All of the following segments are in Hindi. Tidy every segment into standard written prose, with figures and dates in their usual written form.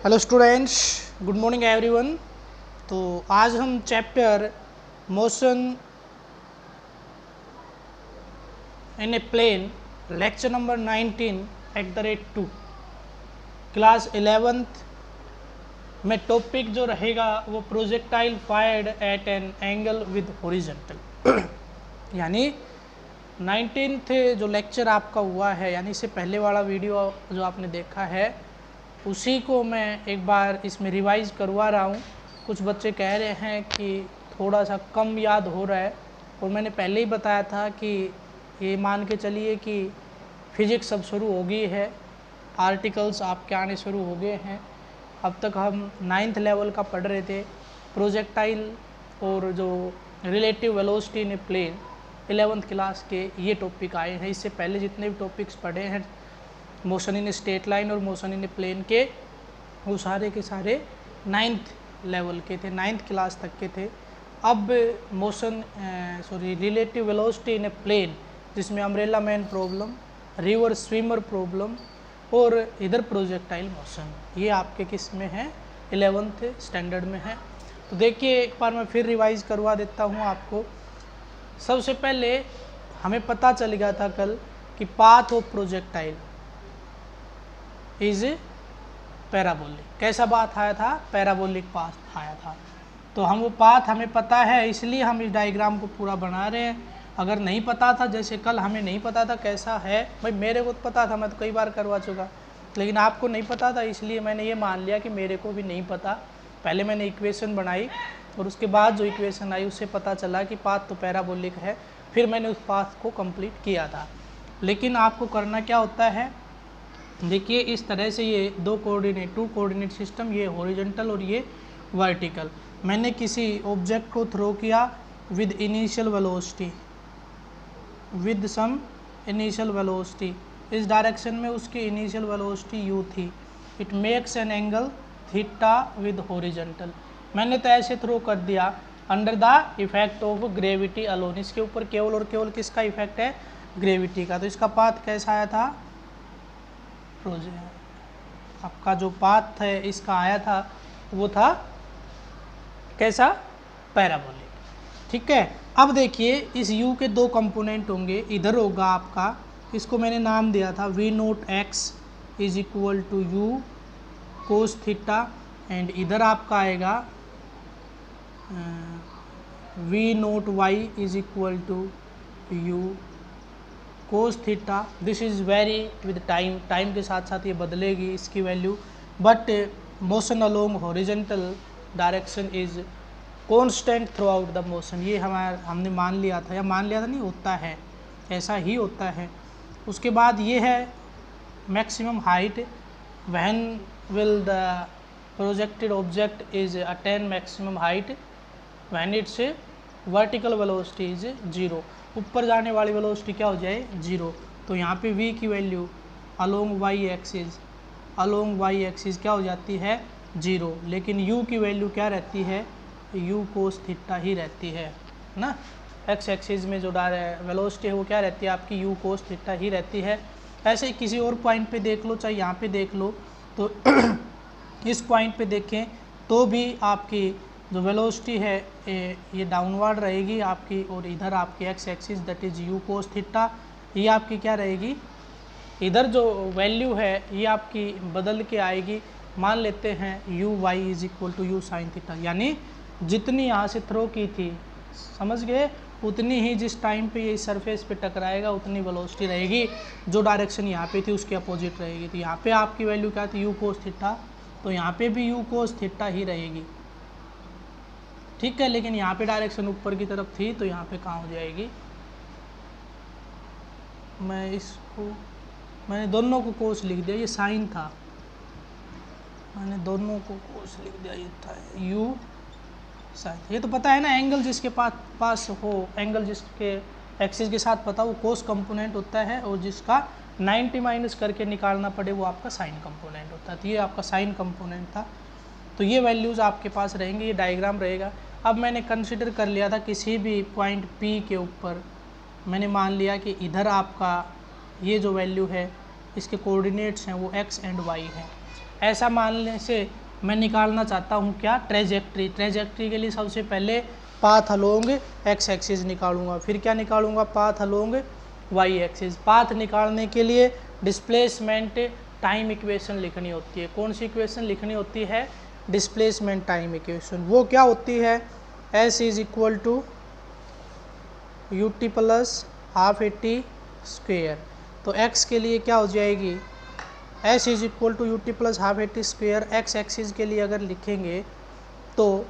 Hello students, good morning everyone. तो आज हम chapter motion in a plane lecture number 19 @ 2 class 11th में टॉपिक जो रहेगा वो projectile fired at an angle with horizontal यानी 19th जो लेक्चर आपका हुआ है, यानी इससे पहले वाला वीडियो जो आपने देखा है उसी को मैं एक बार इसमें रिवाइज़ करवा रहा हूँ। कुछ बच्चे कह रहे हैं कि थोड़ा सा कम याद हो रहा है, और मैंने पहले ही बताया था कि ये मान के चलिए कि फिजिक्स अब शुरू हो गई है, आर्टिकल्स आपके आने शुरू हो गए हैं। अब तक हम 9th लेवल का पढ़ रहे थे, प्रोजेक्टाइल और जो relative velocity in a plane 11th class के ये टॉपिक आए हैं। इससे पहले जितने भी टॉपिक्स पढ़े हैं मोशन इन स्ट्रेट लाइन और मोशन इन प्लेन के, वो सारे के सारे 9th लेवल के थे, 9th क्लास तक के थे। अब motion relative velocity in a plane, जिसमें umbrella man problem, river swimmer problem और इधर प्रोजेक्टाइल मोशन, ये आपके किस में है, 11th स्टैंडर्ड में है। तो देखिए एक बार मैं फिर रिवाइज़ करवा देता हूँ आपको। सबसे पहले हमें पता चल गया था कल कि path of projectile is parabolic. कैसा बात आया था? पैराबोलिक पाथ आया था। तो हम वो पाथ हमें पता है, इसलिए हम इस डायग्राम को पूरा बना रहे हैं। अगर नहीं पता था, जैसे कल हमें नहीं पता था कैसा है, भाई मेरे को तो पता था, मैं तो कई बार करवा चुका, लेकिन आपको नहीं पता था, इसलिए मैंने ये मान लिया कि मेरे को भी नहीं पता। पहले मैंने इक्वेशन बनाई और उसके बाद जो इक्वेशन आई उससे पता चला कि पाथ तो पैराबोलिक है, फिर मैंने उस पाथ को कंप्लीट किया था। लेकिन आपको करना क्या होता है, देखिए इस तरह से ये दो कोऑर्डिनेट, 2 कोऑर्डिनेट सिस्टम, ये हॉरिजॉन्टल और ये वर्टिकल। मैंने किसी ऑब्जेक्ट को थ्रो किया with initial velocity, with some initial velocity, इस डायरेक्शन में उसकी इनिशियल वेलोसिटी u थी। It makes an angle theta with horizontal. मैंने तो ऐसे थ्रो कर दिया under the effect of gravity alone, इसके ऊपर केवल और केवल किसका इफेक्ट है? ग्रेविटी का। तो इसका पाथ कैसा आया था? आपका जो पाथ है इसका आया था वो था कैसा? पैराबोलिक। ठीक है। अब देखिए इस u के 2 कंपोनेंट होंगे, इधर होगा आपका, इसको मैंने नाम दिया था v0x is equal to you cos theta, and इधर आपका आएगा v0y is equal to you cos theta. This is very with time, time के साथ साथ ये बदलेगी इसकी value, but motion along horizontal direction is constant throughout the motion. ये हमने मान लिया था, या मान लिया था नहीं, होता है, ऐसा ही होता है। उसके बाद ये है maximum height, when will the projected object is attain maximum height, when it's vertical velocity is 0। ऊपर जाने वाली वेलोसिटी क्या हो जाए? 0। तो यहाँ पे v की वैल्यू अलोंग वाई एक्सिस क्या हो जाती है? 0। लेकिन u की वैल्यू क्या रहती है? u कोस थीटा ही रहती है ना। x एक्सिस में जो वेलोसिटी है वो क्या रहती है आपकी? u कोस थीटा ही रहती है। ऐसे ही किसी और पॉइंट पे देख लो, चाहे यहाँ पे देख लो, तो इस पॉइंट पे देखें तो भी आपकी जो वेलोसिटी है ये डाउनवर्ड रहेगी आपकी, और इधर आपकी x axis that is you cos theta, ये आपकी क्या रहेगी? इधर जो वैल्यू है ये आपकी बदल के आएगी। मान लेते हैं U Y is equal to you sine theta, यानी जितनी यहाँ से थ्रो की थी, समझ गए, उतनी ही जिस टाइम पे ये सरफेस पे टकराएगा उतनी वेलोसिटी रहेगी। जो डायरेक्शन यहाँ पे थी उसके अपोजिट रहेगी। तो यहाँ पे आपकी वैल्यू क्या थी? यू कोस थीटा, तो यहाँ पे भी यू कोस थीटा ही रहेगी। ठीक है, लेकिन यहाँ पे डायरेक्शन ऊपर की तरफ थी, तो यहाँ पे कहाँ हो जाएगी? मैंने दोनों को कोस लिख दिया, ये साइन था, मैंने दोनों को कोस लिख दिया, ये था यू साइन। ये तो पता है ना, एंगल जिसके पास हो, एंगल जिसके एक्सिस के साथ पता वो कोस कंपोनेंट होता है, और जिसका 90 माइनस करके निकालना पड़े वो आपका साइन कंपोनेंट होता है। तो ये आपका साइन कंपोनेंट था। तो ये वैल्यूज़ आपके पास रहेंगे, ये डायग्राम रहेगा। अब मैंने कंसिडर कर लिया था किसी भी पॉइंट P के ऊपर, मैंने मान लिया कि इधर आपका ये जो वैल्यू है इसके कोऑर्डिनेट्स हैं वो x एंड y हैं। ऐसा मानने से मैं निकालना चाहता हूँ क्या, ट्रेजेक्ट्री। ट्रेजेक्ट्री के लिए सबसे पहले पाथ अलोंग एक्स एक्सिस निकालूंगा, फिर क्या निकालूंगा, path along Y axis. Path निकालने के लिए डिस्प्लेसमेंट टाइम इक्वेशन लिखनी होती है। कौन सी इक्वेशन लिखनी होती है, डिस्प्लेसमेंट टाइम इक्वेशन। वो क्या होती है, S is equal to U T plus half A T square. तो x के लिए क्या हो जाएगी, s is equal to U T plus half A T square. X axis के लिए अगर लिखेंगे तो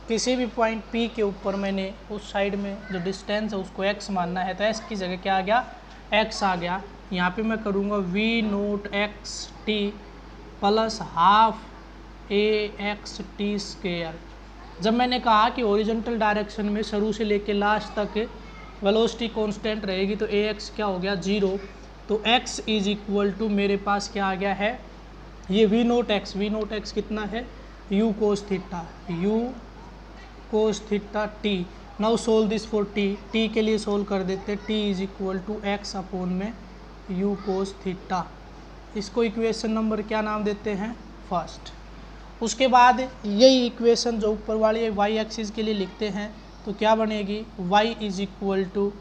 किसी भी पॉइंट P के ऊपर मैंने उस साइड में जो डिस्टेंस है उसको x मानना है, तो s की जगह क्या आ गया, x आ गया। यहाँ पे मैं करूँगा v naught X T plus half A X T square. जब मैंने कहा कि ओरिजेंटल डायरेक्शन में शुरू से लेके लास्ट तक वेलोसिटी कांस्टेंट रहेगी तो ए एक्स क्या हो गया, 0। तो x इज इक्वल टू मेरे पास क्या आ गया है, ये वी नोट एक्स कितना है, u cos theta, u cos theta T. Now solve this for t के लिए सोल्व कर देते, t is equal to X upon में u कोस थीटा। इसको इक्वेशन नंबर क्या नाम देते हैं, फर्स्ट। उसके बाद यही इक्वेशन जो ऊपर वाली है y एक्सिस के लिए लिखते हैं, तो क्या बनेगी, y is equal to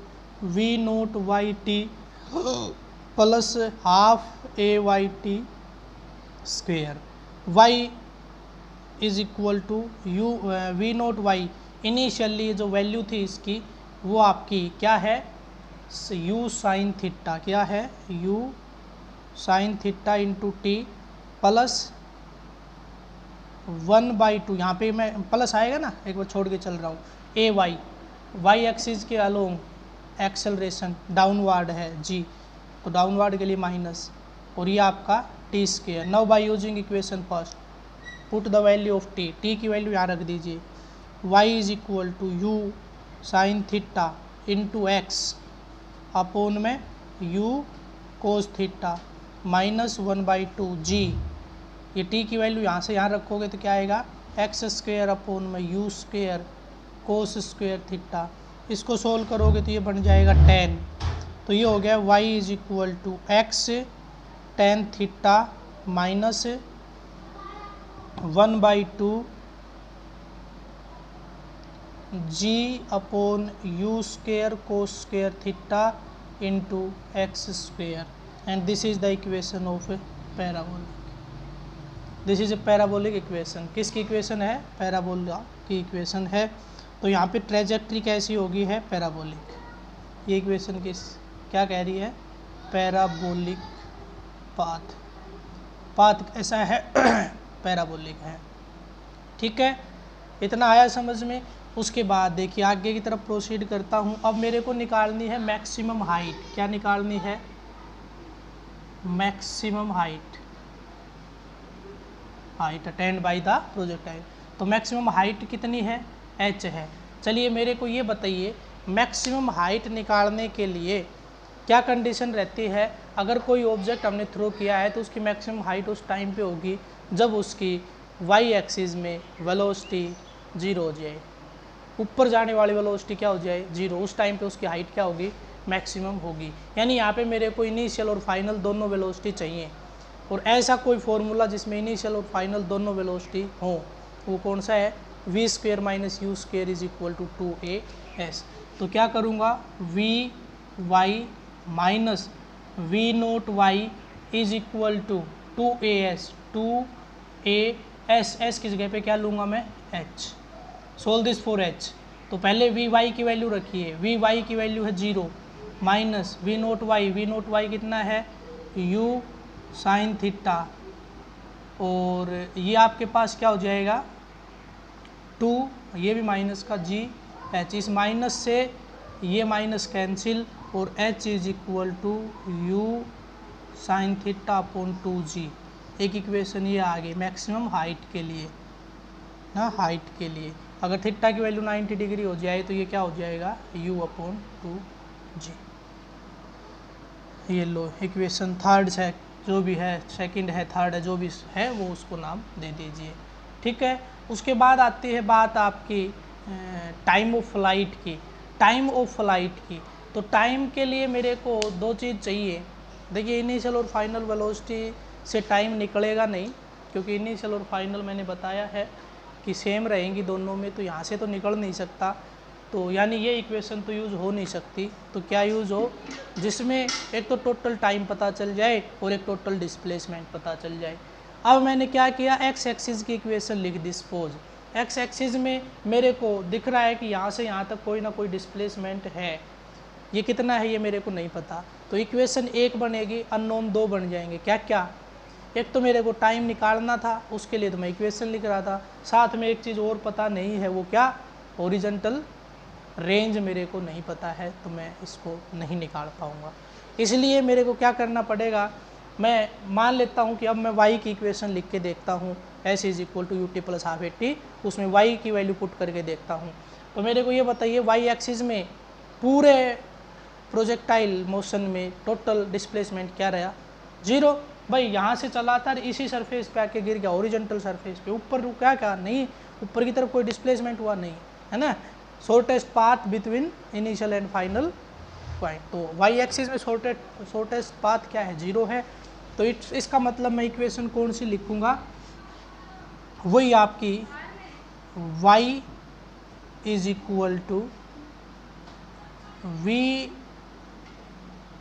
V naught Y T plus half A Y T square. y is equal to U V naught Y, initially जो वैल्यू थी इसकी वो आपकी क्या है, u साइन थीटा, क्या है, u sine theta into T plus 1/2। यहाँ पे मैं प्लस आएगा ना, एक बार छोड़ के चल रहा हूँ, ए वाई एक्सिस के अलोंग एक्सेलरेशन डाउनवर्ड है g, तो डाउनवर्ड के लिए माइनस, और ये आपका T square. Now by using equation first put the value of t की वैल्यू यहाँ रख दीजिए, y is equal to you sine theta into X upon में u cos theta minus 1/2 g। ये t की वैल्यू यहाँ से यहाँ रखोगे तो क्या आएगा, एक्स स्क्वेयर अपोन में you square cos square theta. इसको सोल्व करोगे तो ये बन जाएगा 10। तो ये हो गया y is equal to X tan theta minus 1/2 g upon U square cos square theta into X square, and this is the equation of parabolic. This is a parabolic equation. किसकी इक्वेशन है, पैराबोला की इक्वेशन है। तो यहाँ पे ट्रेजेक्ट्री कैसी होगी, है पैराबोलिक। ये इक्वेशन किस क्या कह रही है, पैराबोलिक पाथ कैसा है, पैराबोलिक है। ठीक है, इतना आया समझ में। उसके बाद देखिए आगे की तरफ प्रोसीड करता हूँ। अब मेरे को निकालनी है मैक्सिमम हाइट। क्या निकालनी है, maximum height attend by the projectile. तो मैक्सिमम हाइट कितनी है, h है। चलिए मेरे को ये बताइए, मैक्सिमम हाइट निकालने के लिए क्या कंडीशन रहती है। अगर कोई ऑब्जेक्ट हमने थ्रो किया है तो उसकी मैक्सिमम हाइट उस टाइम पे होगी जब उसकी y एक्सिस में वेलोसिटी 0 हो जाए, ऊपर जाने वाली वेलोसिटी क्या हो जाए, 0। उस टाइम पे उसकी हाइट क्या होगी, मैक्सिमम होगी। यानी यहाँ पे मेरे को इनिशियल और फाइनल दोनों वेलोसिटी चाहिए, और ऐसा कोई फॉर्मूला जिसमें इनिशियल और फाइनल दोनों वेलोसिटी हो, वो कौन सा है, v square minus u square is equal to 2as। तो क्या करूँगा, v y minus v naught y is equal to 2as, 2as, s की जगह पे क्या लूँगा मैं, h। Solve this for h। तो पहले वी वाई की वैल्यू रखिए, वी वाई की वैल्यू है 0 माइनस वी नोट वाई कितना है, u साइन थीटा, और ये आपके पास क्या हो जाएगा 2, ये भी माइनस का g h। इस माइनस से ये माइनस कैंसिल, और h is equal to you sine theta upon 2g। एक इक्वेशन ये आ गई मैक्सिमम हाइट के लिए ना, हाइट के लिए अगर थीटा की वैल्यू 90 डिग्री हो जाए तो ये क्या हो जाएगा, u अपॉन 2g। ये लो इक्वेशन थर्ड है, जो भी है, सेकंड है, थर्ड है, जो भी है वो उसको नाम दे दीजिए। ठीक है, उसके बाद आती है बात आपकी टाइम ऑफ फ्लाइट की। टाइम ऑफ फ्लाइट की, तो टाइम के लिए मेरे को दो चीज़ चाहिए। देखिए इनिशियल और फाइनल वेलोसिटी से टाइम निकलेगा नहीं, क्योंकि इनिशियल और फाइनल मैंने बताया है कि सेम रहेंगी दोनों में, तो यहाँ से तो निकल नहीं सकता, तो यानी ये इक्वेशन तो यूज़ हो नहीं सकती। तो क्या यूज़ हो, जिसमें एक तो टोटल टाइम पता चल जाए और एक टोटल डिस्प्लेसमेंट पता चल जाए। अब मैंने क्या किया, एक्स एक्सिस की इक्वेशन लिख दी। सपोज एक्स एक्सिस में मेरे को दिख रहा है कि यहाँ से यहाँ तक कोई ना कोई डिस्प्लेसमेंट है, ये कितना है ये मेरे को नहीं पता, तो इक्वेशन 1 बनेगी, अननोन 2 बन जाएंगे। क्या क्या, एक तो मेरे को टाइम निकालना था, उसके लिए तो मैं इक्वेशन लिख रहा था, साथ में एक चीज़ और पता नहीं है, वो क्या, हॉरिजॉन्टल रेंज मेरे को नहीं पता है, तो मैं इसको नहीं निकाल पाऊँगा। इसलिए मेरे को क्या करना पड़ेगा, मैं मान लेता हूँ कि अब मैं y की इक्वेशन लिख के देखता हूँ, s is equal to U T plus half A t, उसमें y की वैल्यू पुट करके देखता हूँ। तो मेरे को ये बताइए y एक्सिस में पूरे प्रोजेक्टाइल मोशन में टोटल डिस्प्लेसमेंट क्या रहा, 0। भाई यहाँ से चला था, इसी सरफेस पे आके गिर गया, ओरिजेंटल सरफेस पे, ऊपर रुका क्या नहीं, ऊपर की तरफ कोई डिस्प्लेसमेंट हुआ नहीं, है ना। Shortest path between initial and final point, तो वाई एक्सिस में शॉर्टेस्ट पाथ क्या है, 0 है। तो इसका मतलब मैं इक्वेशन कौन सी लिखूँगा, वही आपकी y is equal to v,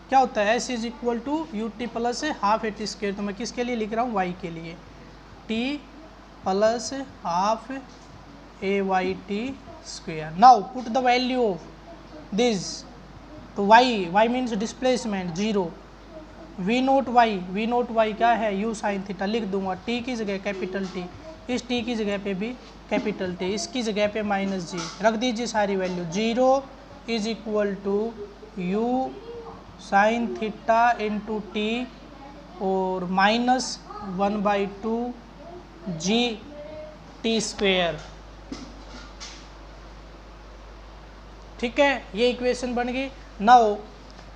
क्या होता है, s is equal to U T plus half A T square. तो मैं किसके लिए लिख रहा हूँ, y के लिए, t plus half A Y T square. Now put the value of this, तो y means displacement 0, v naught y क्या है, u साइन थीटा लिख दूंगा, t की जगह कैपिटल T, इस t की जगह पे भी कैपिटल T, इसकी जगह पे माइनस g रख दीजिए सारी value. 0 is equal to u sine theta into t और माइनस 1/2 जी टी स्क्वेयर। ठीक है, ये इक्वेशन बन गई। Now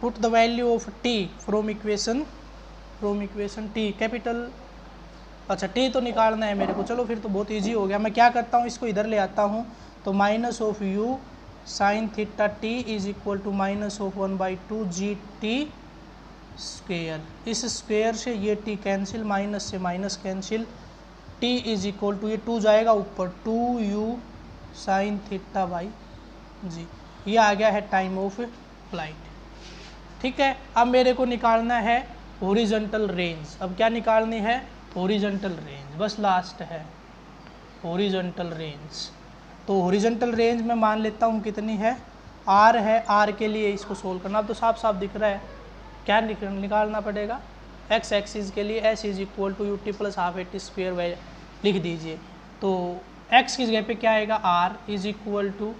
put the value of t from equation t capital, अच्छा t तो निकालना है मेरे को, चलो फिर तो बहुत इजी हो गया। मैं क्या करता हूँ, इसको इधर ले आता हूँ, तो minus of u sine theta t is equal to minus of 1/2 g t square. इस स्क्वेयर से ये t कैंसिल, माइनस से minus cancel, t is equal to, ये 2 जाएगा ऊपर, 2u साइन थीटा बाई जी, ये आ गया है टाइम ऑफ फ्लाइट। ठीक है, अब मेरे को निकालना है हॉरिजॉन्टल रेंज। अब क्या निकालनी है, हॉरिजॉन्टल रेंज, बस लास्ट है हॉरिजॉन्टल रेंज। तो हॉरिजॉन्टल रेंज में मान लेता हूँ कितनी है, r है, r के लिए इसको सोल्व करना। अब तो साफ साफ दिख रहा है, क्या निकालना पड़ेगा, x एक्सिस के लिए s is equal to U T plus half A T square लिख दीजिए। तो x की जगह पे क्या आएगा, r इज इक्वल टू,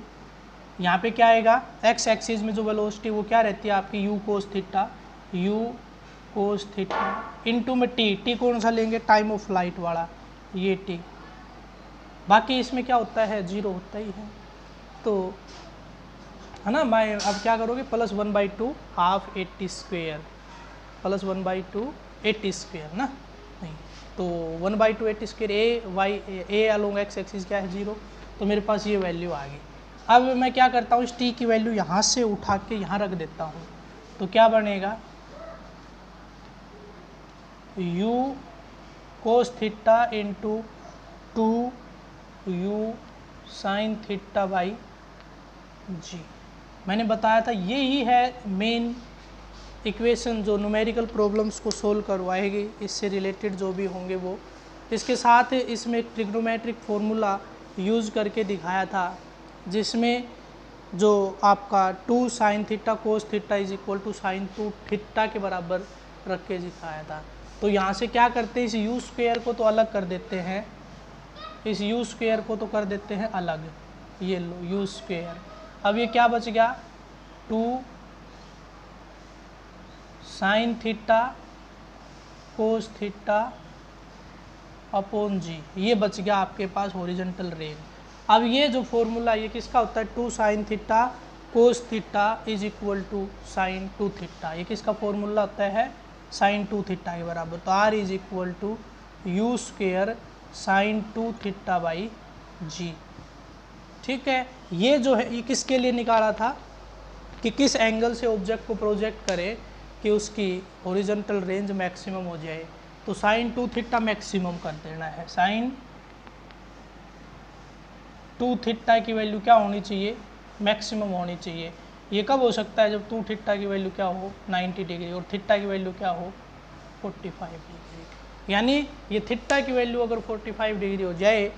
यहाँ पे क्या आएगा, x एक्सिस में जो वेलोसिटी वो क्या रहती है आपकी, u कोस थीटा इनटू में t कौन सा लेंगे, टाइम ऑफ फ्लाइट वाला, ये t, बाकी इसमें क्या होता है, 0 होता ही है। तो है ना, मैं अब क्या करोगे, plus 1/2 half A T square, plus 1/2 A T square ना, नहीं तो 1/2 A T square, a along x axis क्या है, 0। तो मेरे पास ये वैल्यू आ गई। अब मैं क्या करता हूँ, इस टी की वैल्यू यहाँ से उठा के यहाँ रख देता हूँ, तो क्या बनेगा, u cos theta into 2u sine theta by G. मैंने बताया था यही है मेन इक्वेशन जो न्यूमेरिकल प्रॉब्लम्स को सोल्व करवाएगी, इससे रिलेटेड जो भी होंगे वो। इसके साथ इसमें एक ट्रिग्नोमेट्रिक फॉर्मूला यूज़ करके दिखाया था, जिसमें जो आपका 2 sine theta cos theta is equal to sine 2 theta के बराबर रख के दिखाया था। तो यहाँ से क्या करते हैं, इस यू स्क्वेयर को तो अलग कर देते हैं, इस यू स्क्वेयर को तो कर देते हैं अलग, ये लो यू स्क्वेयर। अब ये क्या बच गया, 2 sine theta cos theta upon G, ये बच गया आपके पास हॉरिजॉन्टल रेंज। अब ये जो फॉर्मूला ये किसका होता है, 2 sine theta cos theta is equal to sine 2 theta, ये किसका फॉर्मूला होता है, साइन 2 थीटा के बराबर। तो r is equal to U square sine 2 theta by G. ठीक है, ये जो है ये किसके लिए निकाला था, कि किस एंगल से ऑब्जेक्ट को प्रोजेक्ट करे कि उसकी हॉरिजॉन्टल रेंज मैक्सिमम हो जाए। तो साइन 2 थीटा मैक्सिमम कर देना है। साइन 2 थीटा की वैल्यू क्या होनी चाहिए, मैक्सिमम होनी चाहिए। ये कब हो सकता है, जब 2 थीटा की वैल्यू क्या हो 90 डिग्री और थीटा की वैल्यू क्या हो 45 डिग्री। यानी ये थीटा की वैल्यू अगर 45 डिग्री हो जाए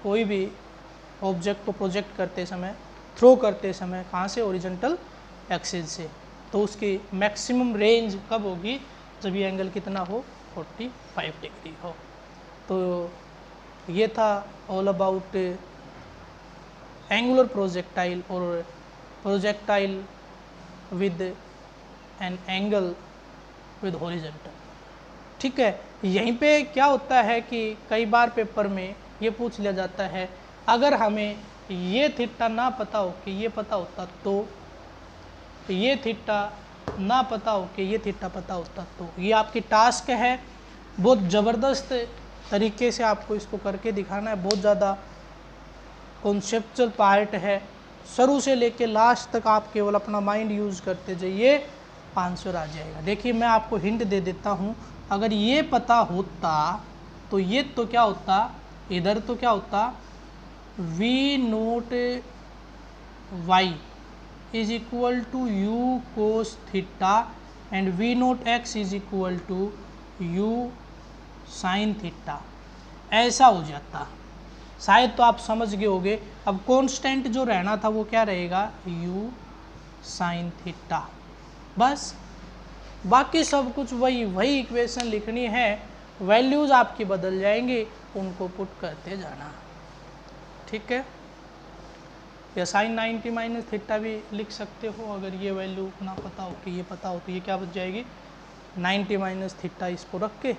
कोई भी ऑब्जेक्ट को प्रोजेक्ट करते समय, थ्रो करते समय, कहाँ से, ओरिजेंटल एक्सिस से, तो उसकी मैक्सिमम रेंज कब होगी, जब ये एंगल कितना हो 45 डिग्री हो। तो ये था ऑल अबाउट एंगुलर प्रोजेक्टाइल और projectile with N angle with horizontal. ठीक है, यहीं पे क्या होता है कि कई बार पेपर में ये पूछ लिया जाता है, अगर हमें ये थीटा ना पता हो कि ये पता होता, तो ये थीटा ना पता हो कि ये थीटा पता होता, तो ये आपकी टास्क है। बहुत ज़बरदस्त तरीके से आपको इसको करके दिखाना है, बहुत ज़्यादा कॉन्सेप्चुअल पार्ट है। शुरू से लेके लास्ट तक आप केवल अपना माइंड यूज़ करते जाइए, आंसर आ जाएगा। देखिए मैं आपको हिंट दे देता हूँ, अगर ये पता होता तो ये तो क्या होता, इधर तो क्या होता, v naught y is equal to you cos theta and v naught x is equal to you sine theta, ऐसा हो जाता। शायद तो आप समझ गए होंगे। अब कांस्टेंट जो रहना था वो क्या रहेगा, u साइन थीटा, बस। बाकी सब कुछ वही इक्वेशन लिखनी है, वैल्यूज़ आपकी बदल जाएंगी, उनको पुट करते जाना। ठीक है, या साइन 90 माइनस थीटा भी लिख सकते हो, अगर ये वैल्यू ना पता हो कि ये पता हो, तो ये क्या बच जाएगी 90 माइनस थीटा, इसको रख के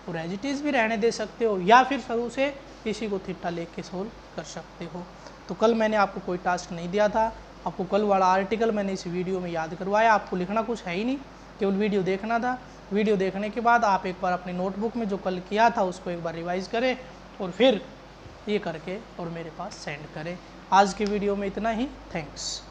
और एज इट इज़ भी रहने दे सकते हो, या फिर शुरू से इसी को थीटा लेके सोल्व कर सकते हो। तो कल मैंने आपको कोई टास्क नहीं दिया था, आपको कल वाला आर्टिकल मैंने इस वीडियो में याद करवाया। आपको लिखना कुछ है ही नहीं, केवल वीडियो देखना था। वीडियो देखने के बाद आप एक बार अपनी नोटबुक में जो कल किया था उसको एक बार रिवाइज़ करें और फिर ये करके और मेरे पास सेंड करें। आज की वीडियो में इतना ही, थैंक्स।